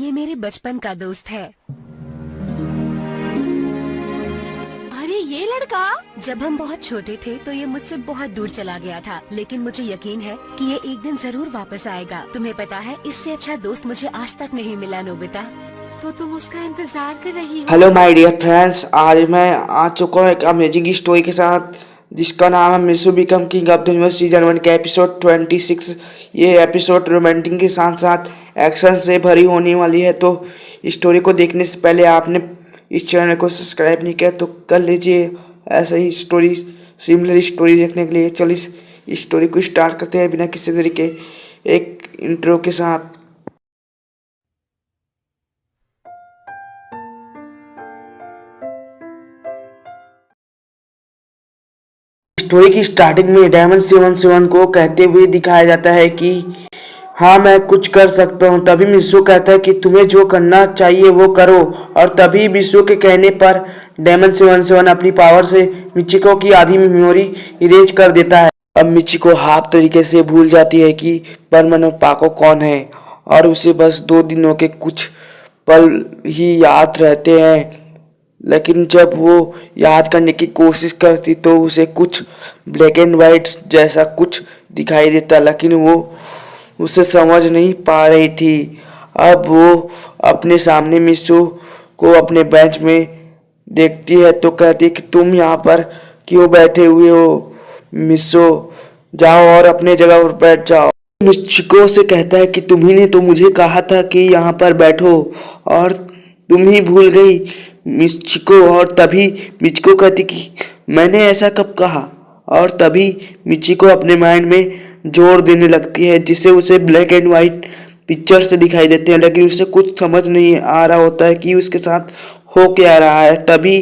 ये मेरे बचपन का दोस्त है। अरे ये लड़का। जब हम बहुत छोटे थे तो ये मुझसे बहुत दूर चला गया था, लेकिन मुझे यकीन है कि ये एक दिन जरूर वापस आएगा। तुम्हें पता है, इससे अच्छा दोस्त मुझे आज तक नहीं मिला नोबिता। तो तुम उसका इंतजार कर रही हो? हेलो माय डियर फ्रेंड्स, आज मैं आ चुका हूँ एक अमेजिंग स्टोरी के साथ जिसका नाम है miss you become king of the universe season 1 के एपिसोड 26। ये एपिसोड रोमांटिक के साथ साथ एक्शन से भरी होने वाली है। तो स्टोरी को देखने से पहले आपने इस चैनल को सब्सक्राइब नहीं किया तो कर लीजिए ऐसे ही सिमिलर स्टोरी देखने के लिए। चलिए इस स्टोरी को स्टार्ट करते हैं बिना किसी तरीके एक इंट्रो के साथ। स्टोरी की स्टार्टिंग में डायमंड 77 को कहते हुए दिखाया जाता है कि हाँ मैं कुछ कर सकता हूँ। तभी मिसू कहता है कि तुम्हें जो करना चाहिए वो करो, और तभी मिसू के कहने पर डायमंड 77 अपनी पावर से मिचिको की आधी मेमोरी इरेज कर देता है। अब मिचिको हाफ तरीके से भूल जाती है कि परमन और पाको कौन है, और उसे बस 2 दिनों के कुछ पल ही याद रहते हैं। लेकिन जब वो याद करने की कोशिश करती तो उसे कुछ ब्लैक एंड वाइट जैसा कुछ दिखाई देता, लेकिन वो उसे समझ नहीं पा रही थी। अब वो अपने सामने मिसू को अपने बेंच में देखती है तो कहती है कि तुम यहाँ पर क्यों बैठे हुए हो मिसू, जाओ और अपने जगह पर बैठ जाओ। मिचिको से कहता है कि तुम्ही ने तो मुझे कहा था कि यहाँ पर बैठो और तुम ही भूल गई मिचिको। और तभी मिचिको कहती कि मैंने ऐसा कब कहा, और तभी मिचिको अपने माइंड में जोर देने लगती है जिससे उसे ब्लैक एंड वाइट पिक्चर से दिखाई देते हैं, लेकिन उसे कुछ समझ नहीं आ रहा होता है कि उसके साथ हो क्या रहा है। तभी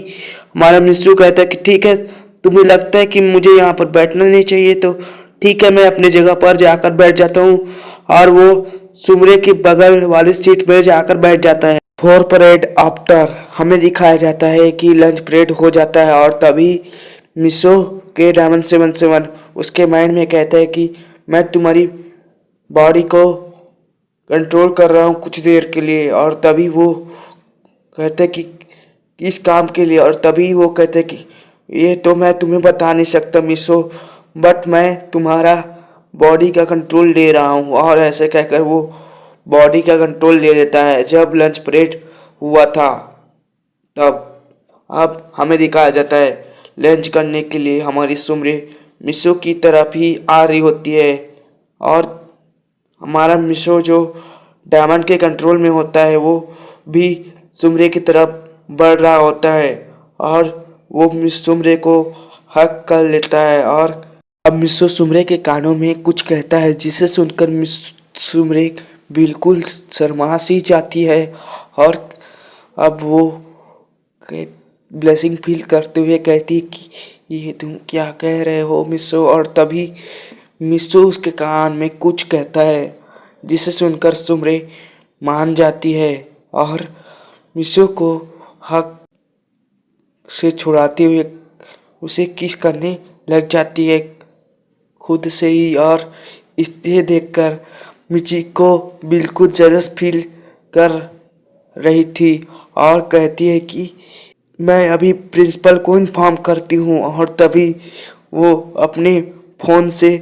हमारा मिसू कहता है कि ठीक है, तुम्हें लगता है कि मुझे यहाँ पर बैठना नहीं चाहिए तो ठीक है, मैं अपने जगह पर जाकर बैठ जाता हूँ। और वो सुमरे के बगल वाली सीट पर जाकर बैठ जाता है। फॉर परेड आफ्टर हमें दिखाया जाता है कि लंच परेड हो जाता है, और तभी मिसो के डायमंड 77 उसके माइंड में कहता है कि मैं तुम्हारी बॉडी को कंट्रोल कर रहा हूँ कुछ देर के लिए। और तभी वो कहता है कि किस काम के लिए, और तभी वो कहते हैं कि ये तो मैं तुम्हें बता नहीं सकता मिसो, बट मैं तुम्हारा बॉडी का कंट्रोल ले रहा हूँ। और ऐसे कहकर वो बॉडी का कंट्रोल ले लेता है। जब लंच परेड हुआ था तब अब हमें दिखाया जाता है लंच करने के लिए हमारी सुमरे मिसो की तरफ ही आ रही होती है, और हमारा मिसो जो डायमंड के कंट्रोल में होता है वो भी सुमरे की तरफ बढ़ रहा होता है, और वो मिस सुमरे को हक कर लेता है। और अब मिसो सुमरे के कानों में कुछ कहता है जिसे सुनकर मिस सुमरे बिल्कुल शर्मा सी जाती है, और अब वो ब्लेसिंग फील करते हुए कहती है कि ये तुम क्या कह रहे हो मिसो। और तभी मिसो उसके कान में कुछ कहता है जिसे सुनकर सुमरे मान जाती है, और मिसो को हक से छुड़ाते हुए उसे किस करने लग जाती है खुद से ही। और इसे देखकर मिचिको बिल्कुल जेलस फील कर रही थी और कहती है कि मैं अभी प्रिंसिपल को इन्फॉर्म करती हूँ। और तभी वो अपने फ़ोन से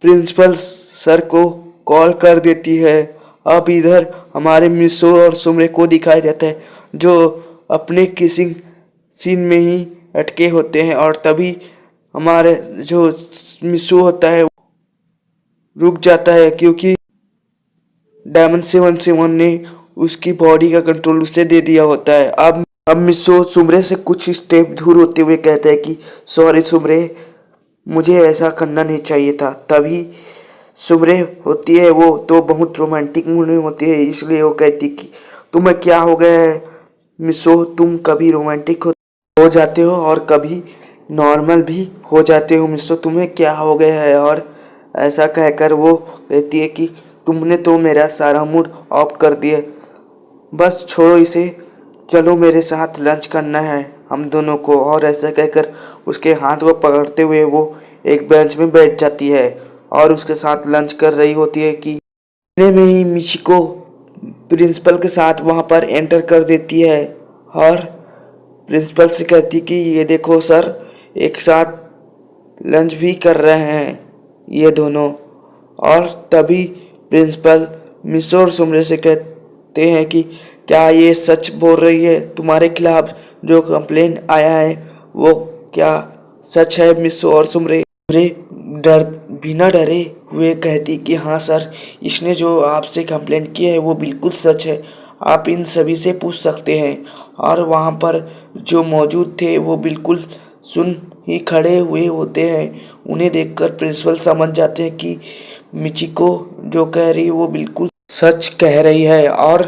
प्रिंसिपल सर को कॉल कर देती है। अब इधर हमारे मिसो और सुमरे को दिखाया जाता है जो अपने किसिंग सीन में ही अटके होते हैं, और तभी हमारे जो मिसो होता है रुक जाता है क्योंकि डायमंड 77 ने उसकी बॉडी का कंट्रोल उसे दे दिया होता है। अब मिसो सुमरे से कुछ स्टेप दूर होते हुए कहता है कि सॉरी सुमरे, मुझे ऐसा करना नहीं चाहिए था। तभी सुमरे होती है वो तो बहुत रोमांटिक मूड में होती है, इसलिए वो कहती कि तुम्हें क्या हो गया है मिसो, तुम कभी रोमांटिक हो जाते हो और कभी नॉर्मल भी हो जाते हो मिसो, तुम्हें क्या हो गया है। और ऐसा कहकर वो कहती है कि तुमने तो मेरा सारा मूड ऑफ कर दिया, बस छोड़ो इसे, चलो मेरे साथ लंच करना है हम दोनों को। और ऐसा कहकर उसके हाथ को पकड़ते हुए वो एक बेंच में बैठ जाती है और उसके साथ लंच कर रही होती है कि इतने में ही मिचिको प्रिंसिपल के साथ वहाँ पर एंटर कर देती है और प्रिंसिपल से कहती कि ये देखो सर, एक साथ लंच भी कर रहे हैं ये दोनों। और तभी प्रिंसिपल मिसो और सुमरे से कहते हैं कि क्या ये सच बोल रही है, तुम्हारे खिलाफ जो कंप्लेन आया है वो क्या सच है मिसो और सुमरे? बिना डरे हुए कहती कि हाँ सर, इसने जो आपसे कंप्लेन किया है वो बिल्कुल सच है, आप इन सभी से पूछ सकते हैं। और वहाँ पर जो मौजूद थे वो बिल्कुल सुन ही खड़े हुए होते हैं। उन्हें देखकर प्रिंसिपल समझ जाते हैं कि मिचिको जो कह रही है वो बिल्कुल सच कह रही है। और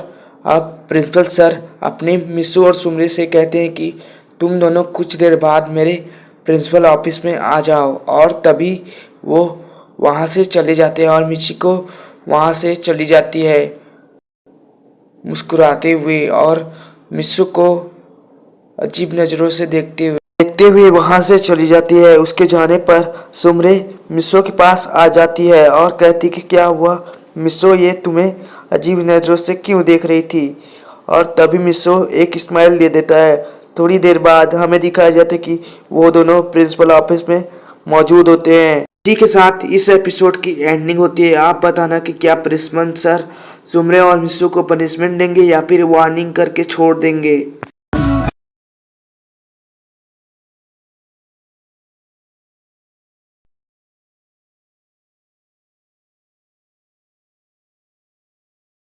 अब प्रिंसिपल सर अपने मिसो और सुमरे से कहते हैं कि तुम दोनों कुछ देर बाद मेरे प्रिंसिपल ऑफिस में आ जाओ। और तभी वो वहाँ से चले जाते हैं और मिचिको वहाँ से चली जाती है मुस्कुराते हुए और मिसो को अजीब नज़रों से देखते हुए वहाँ से चली जाती है। उसके जाने पर सुमरे मिसो के पास आ जाती है और कहती कि क्या हुआ मिसो, ये तुम्हें अजीब नज़रों से क्यों देख रही थी? और तभी मिसो एक स्माइल दे देता है। थोड़ी देर बाद हमें दिखाया जाता है कि वो दोनों प्रिंसिपल ऑफिस में मौजूद होते हैं। इसी के साथ इस एपिसोड की एंडिंग होती है। आप बताना कि क्या प्रिंसिपल सर सुमरे और मिसो को पनिशमेंट देंगे या फिर वार्निंग करके छोड़ देंगे।